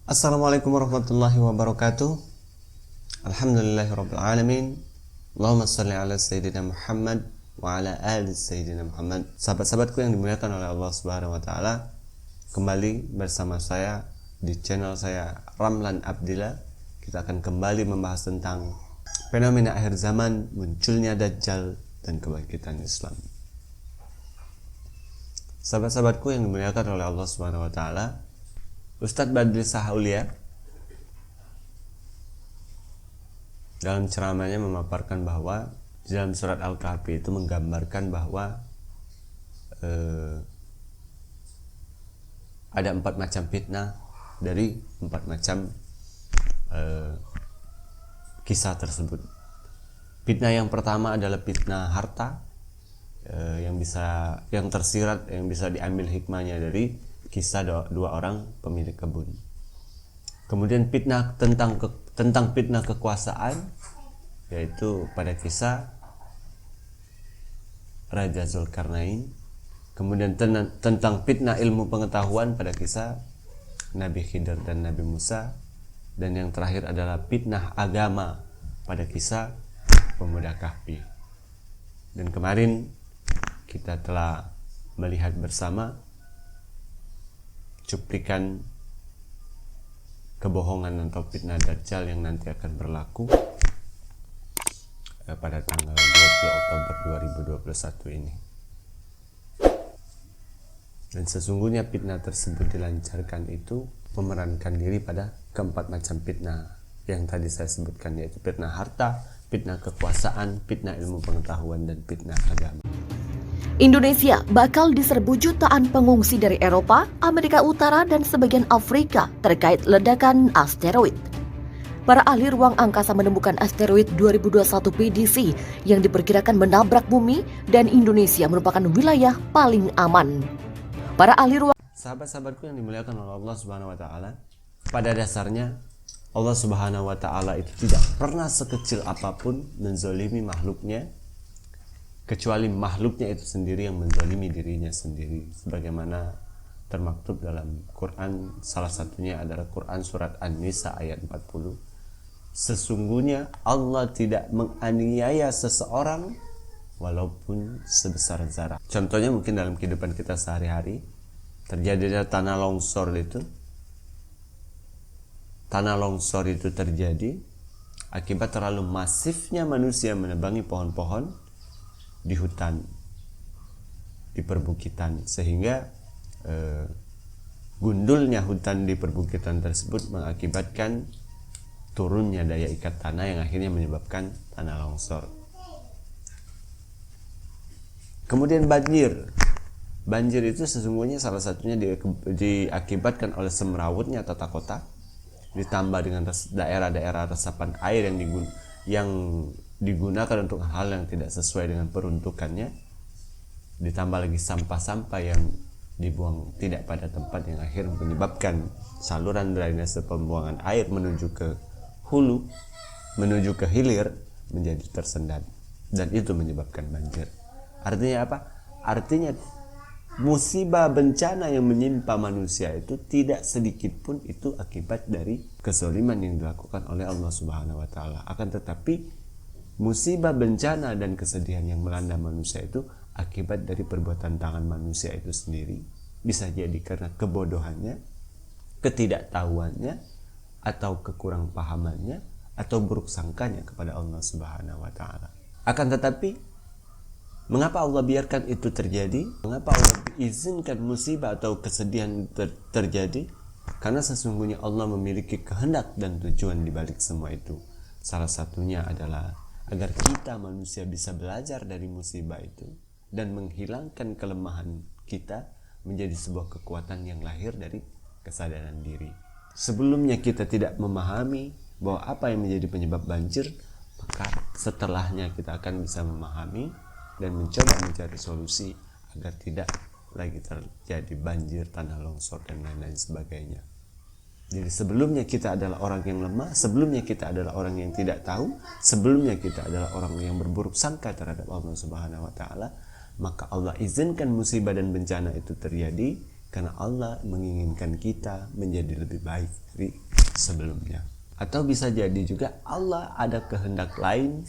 Assalamualaikum warahmatullahi wabarakatuh. Alhamdulillahirabbil alamin. Allahumma shalli ala sayyidina Muhammad wa ala ali sayyidina Muhammad. Sahabat-sahabatku yang dimuliakan oleh Allah Subhanahu wa taala, kembali bersama saya di channel saya Ramlan Abdillah. Kita akan kembali membahas tentang fenomena akhir zaman, munculnya Dajjal dan kebangkitan Islam. Sahabat-sahabatku yang dimuliakan oleh Allah Subhanahu wa taala, Ustadz Badri Sahaulia dalam ceramahnya memaparkan bahwa di dalam surat Al-Kahfi itu menggambarkan bahwa ada 4 macam fitnah dari 4 macam kisah tersebut. Fitnah yang pertama adalah fitnah harta, yang tersirat, yang bisa diambil hikmahnya dari kisah dua orang pemilik kebun. Kemudian fitnah tentang fitnah kekuasaan, yaitu pada kisah Raja Zulkarnain. Kemudian tentang fitnah ilmu pengetahuan pada kisah Nabi Khidir dan Nabi Musa. Dan yang terakhir adalah fitnah agama pada kisah pemuda Kahfi. Dan kemarin kita telah melihat bersama cuplikan kebohongan atau fitnah Dajjal yang nanti akan berlaku pada tanggal 20 Oktober 2021 ini. Dan sesungguhnya fitnah tersebut dilancarkan itu memerankan diri pada keempat macam fitnah yang tadi saya sebutkan, yaitu fitnah harta, fitnah kekuasaan, fitnah ilmu pengetahuan, dan fitnah agama. Indonesia bakal diserbu jutaan pengungsi dari Eropa, Amerika Utara, dan sebagian Afrika terkait ledakan asteroid. Para ahli ruang angkasa menemukan asteroid 2021 PDC yang diperkirakan menabrak bumi dan Indonesia merupakan wilayah paling aman. Para ahli ruang Sahabat-sahabatku yang dimuliakan oleh Allah Subhanahu wa taala, pada dasarnya Allah Subhanahu wa taala itu tidak pernah sekecil apapun menzolimi makhluknya, kecuali makhluknya itu sendiri yang menzalimi dirinya sendiri, sebagaimana termaktub dalam Quran. Salah satunya adalah Quran surat An-Nisa ayat 40. Sesungguhnya Allah tidak menganiaya seseorang walaupun sebesar zarah. Contohnya mungkin dalam kehidupan kita sehari-hari, terjadinya tanah longsor itu. Tanah longsor itu terjadi akibat terlalu masifnya manusia menebangi pohon-pohon di hutan, di perbukitan, sehingga gundulnya hutan di perbukitan tersebut mengakibatkan turunnya daya ikat tanah yang akhirnya menyebabkan tanah longsor. Kemudian banjir itu sesungguhnya salah satunya diakibatkan oleh semrawutnya tata kota, ditambah dengan daerah-daerah resapan air yang digunakan untuk hal yang tidak sesuai dengan peruntukannya, ditambah lagi sampah-sampah yang dibuang tidak pada tempat, yang akhirnya menyebabkan saluran drainase pembuangan air menuju ke hulu, menuju ke hilir menjadi tersendat, dan itu menyebabkan banjir. Artinya apa? Artinya musibah bencana yang menimpa manusia itu tidak sedikit pun itu akibat dari kezaliman yang dilakukan oleh Allah Subhanahu wa taala. Akan tetapi musibah bencana dan kesedihan yang melanda manusia itu akibat dari perbuatan tangan manusia itu sendiri. Bisa jadi karena kebodohannya, ketidaktahuannya, atau kekurang pahamannya, atau buruk sangkanya kepada Allah Subhanahu wa taala. Akan tetapi mengapa Allah biarkan itu terjadi? Mengapa Allah izinkan musibah atau kesedihan terjadi? Karena sesungguhnya Allah memiliki kehendak dan tujuan di balik semua itu. Salah satunya adalah agar kita manusia bisa belajar dari musibah itu dan menghilangkan kelemahan kita menjadi sebuah kekuatan yang lahir dari kesadaran diri. Sebelumnya kita tidak memahami bahwa apa yang menjadi penyebab banjir, maka setelahnya kita akan bisa memahami dan mencoba mencari solusi agar tidak lagi terjadi banjir, tanah longsor, dan lain-lain sebagainya. Jadi sebelumnya kita adalah orang yang lemah, sebelumnya kita adalah orang yang tidak tahu, sebelumnya kita adalah orang yang berburuk sangka terhadap Allah Subhanahu wa taala, maka Allah izinkan musibah dan bencana itu terjadi karena Allah menginginkan kita menjadi lebih baik dari sebelumnya. Atau bisa jadi juga Allah ada kehendak lain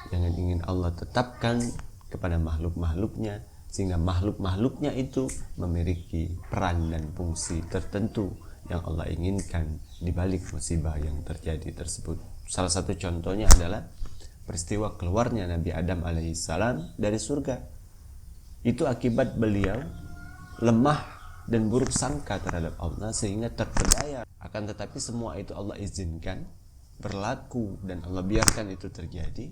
yang ingin Allah tetapkan kepada makhluk-makhluknya, sehingga makhluk-makhluknya itu memiliki peran dan fungsi tertentu yang Allah inginkan di balik musibah yang terjadi tersebut. Salah satu contohnya adalah peristiwa keluarnya Nabi Adam alaihissalam dari surga. Itu akibat beliau lemah dan buruk sangka terhadap Allah sehingga terpedaya. Akan tetapi semua itu Allah izinkan berlaku dan Allah biarkan itu terjadi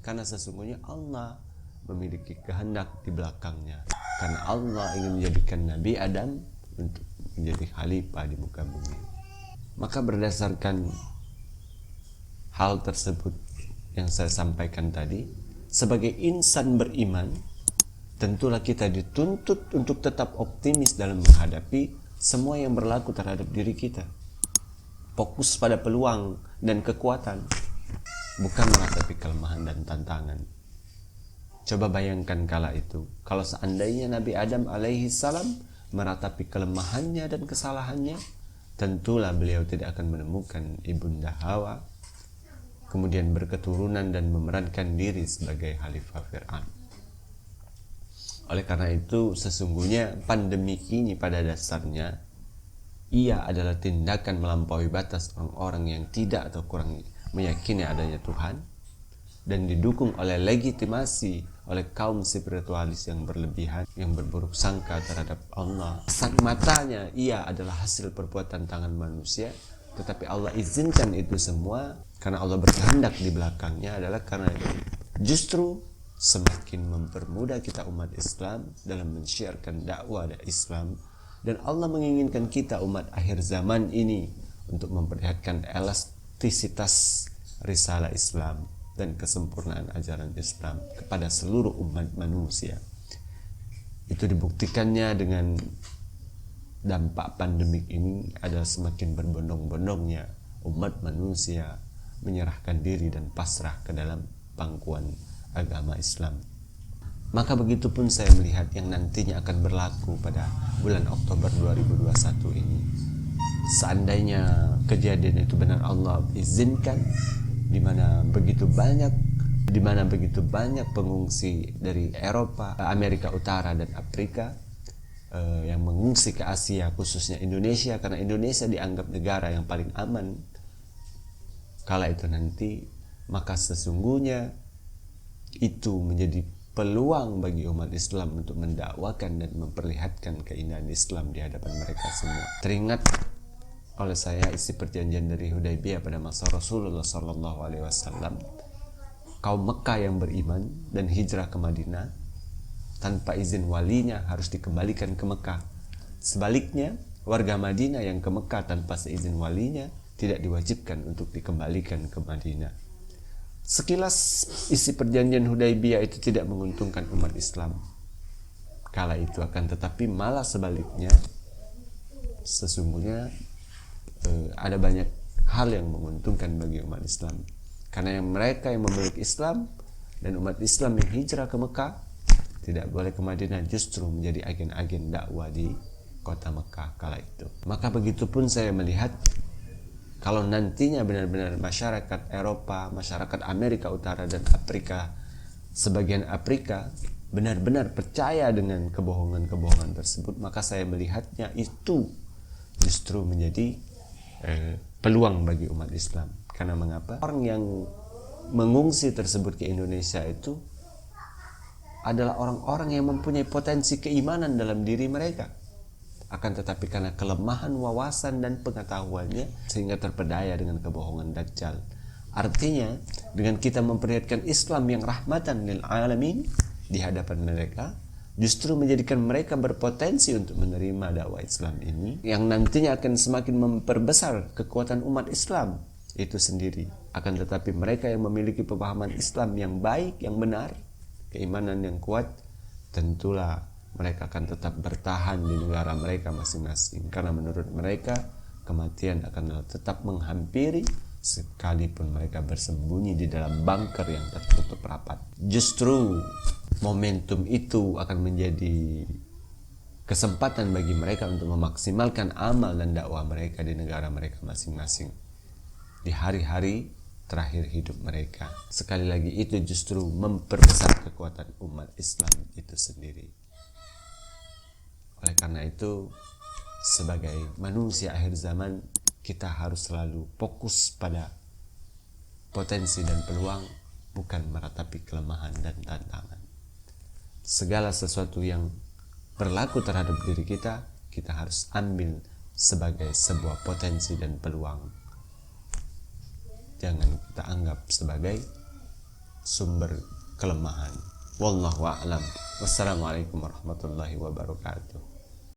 karena sesungguhnya Allah memiliki kehendak di belakangnya. Karena Allah ingin menjadikan Nabi Adam untuk menjadi khalifah di muka bumi. Maka berdasarkan hal tersebut yang saya sampaikan tadi, sebagai insan beriman, tentulah kita dituntut untuk tetap optimis dalam menghadapi semua yang berlaku terhadap diri kita. Fokus pada peluang dan kekuatan, bukan meratapi kelemahan dan tantangan. Coba bayangkan kala itu, kalau seandainya Nabi Adam alaihissalam meratapi kelemahannya dan kesalahannya, tentulah beliau tidak akan menemukan ibunda Hawa, kemudian berketurunan dan memerankan diri sebagai khalifah Fir'aun. Oleh karena itu, sesungguhnya pandemi ini pada dasarnya ia adalah tindakan melampaui batas orang-orang yang tidak atau kurang meyakini adanya Tuhan dan didukung oleh legitimasi oleh kaum spiritualis yang berlebihan, yang berburuk sangka terhadap Allah. Kasat matanya ia adalah hasil perbuatan tangan manusia, tetapi Allah izinkan itu semua karena Allah berkehendak di belakangnya adalah karena itu. Justru semakin mempermudah kita umat Islam dalam mensiarkan dakwah Islam, dan Allah menginginkan kita umat akhir zaman ini untuk memperlihatkan elastisitas risalah Islam dan kesempurnaan ajaran Islam kepada seluruh umat manusia. Itu dibuktikannya dengan dampak pandemik ini adalah semakin berbondong-bondongnya umat manusia menyerahkan diri dan pasrah ke dalam pangkuan agama Islam. Maka begitu pun saya melihat yang nantinya akan berlaku pada bulan Oktober 2021 ini. Seandainya kejadian itu benar Allah izinkan, di mana begitu banyak pengungsi dari Eropa, Amerika Utara dan Afrika yang mengungsi ke Asia, khususnya Indonesia, karena Indonesia dianggap negara yang paling aman. Kala itu nanti, maka sesungguhnya itu menjadi peluang bagi umat Islam untuk mendakwakan dan memperlihatkan keindahan Islam di hadapan mereka semua. Teringat oleh saya isi perjanjian dari Hudaybiyah pada masa Rasulullah SAW. Kaum Mekah yang beriman dan hijrah ke Madinah tanpa izin walinya harus dikembalikan ke Mekah. Sebaliknya, warga Madinah yang ke Mekah tanpa seizin walinya tidak diwajibkan untuk dikembalikan ke Madinah. Sekilas isi perjanjian Hudaybiyah itu tidak menguntungkan umat Islam kala itu, akan tetapi malah sebaliknya, sesungguhnya ada banyak hal yang menguntungkan bagi umat Islam, karena mereka yang memeluk Islam dan umat Islam yang hijrah ke Mekah tidak boleh ke Madinah, justru menjadi agen-agen dakwah di kota Mekah kala itu. Maka begitupun saya melihat kalau nantinya benar-benar masyarakat Eropa, masyarakat Amerika Utara dan Afrika, sebagian Afrika benar-benar percaya dengan kebohongan-kebohongan tersebut, maka saya melihatnya itu justru menjadi peluang bagi umat Islam. Karena mengapa? Orang yang mengungsi tersebut ke Indonesia itu adalah orang-orang yang mempunyai potensi keimanan dalam diri mereka. Akan tetapi karena kelemahan wawasan dan pengetahuannya sehingga terpedaya dengan kebohongan Dajjal. Artinya dengan kita memperlihatkan Islam yang rahmatan lil alamin di hadapan mereka, justru menjadikan mereka berpotensi untuk menerima dakwah Islam ini, yang nantinya akan semakin memperbesar kekuatan umat Islam itu sendiri. Akan tetapi mereka yang memiliki pemahaman Islam yang baik, yang benar, keimanan yang kuat, tentulah mereka akan tetap bertahan di negara mereka masing-masing, karena menurut mereka kematian akan tetap menghampiri sekalipun mereka bersembunyi di dalam bunker yang tertutup rapat. Justru momentum itu akan menjadi kesempatan bagi mereka untuk memaksimalkan amal dan dakwah mereka di negara mereka masing-masing di hari-hari terakhir hidup mereka. Sekali lagi, itu justru memperbesar kekuatan umat Islam itu sendiri. Oleh karena itu, sebagai manusia akhir zaman, kita harus selalu fokus pada potensi dan peluang, bukan meratapi kelemahan dan tantangan. Segala sesuatu yang berlaku terhadap diri kita, kita harus ambil sebagai sebuah potensi dan peluang. Jangan kita anggap sebagai sumber kelemahan. Wallahu a'lam. Wassalamualaikum warahmatullahi wabarakatuh.